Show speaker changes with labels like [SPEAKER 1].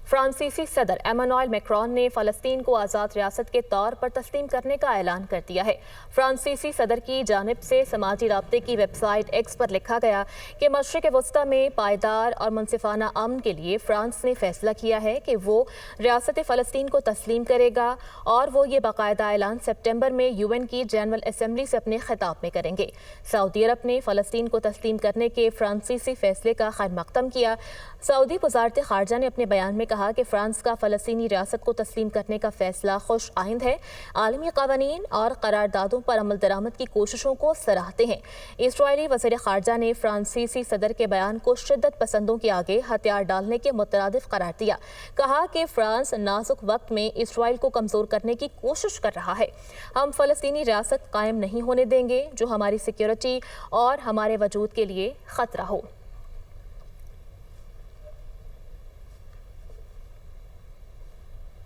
[SPEAKER 1] فرانسیسی صدر Emmanuel Macron نے فلسطین کو آزاد ریاست کے طور پر تسلیم کرنے کا اعلان کر دیا ہے۔ فرانسیسی صدر کی جانب سے سماجی رابطے کی ویب سائٹ ایکس پر لکھا گیا کہ مشرق وسطیٰ میں پائیدار اور منصفانہ امن کے لیے فرانس نے فیصلہ کیا ہے کہ وہ ریاست فلسطین کو تسلیم کرے گا، اور وہ یہ باقاعدہ اعلان سپٹمبر میں UN کی جنرل اسمبلی سے اپنے خطاب میں کریں گے۔ سعودی عرب نے فلسطین کو تسلیم کرنے کے فرانسیسی فیصلے کا خیر مقدم کیا۔ سعودی وزارت خارجہ نے اپنے بیان میں کہا کہ فرانس کا فلسطینی ریاست کو تسلیم کرنے کا فیصلہ خوش آئند ہے، عالمی قوانین اور قراردادوں پر عمل درآمد کی کوششوں کو سراہتے ہیں۔ اسرائیلی وزیر خارجہ نے فرانسیسی صدر کے بیان کو شدت پسندوں کے آگے ہتھیار ڈالنے کے مترادف قرار دیا۔ کہا کہ فرانس نازک وقت میں اسرائیل کو کمزور کرنے کی کوشش کر رہا ہے۔ ہم فلسطینی ریاست قائم نہیں ہونے دیں گے جو ہماری سیکیورٹی اور ہمارے وجود کے لیے خطرہ ہو۔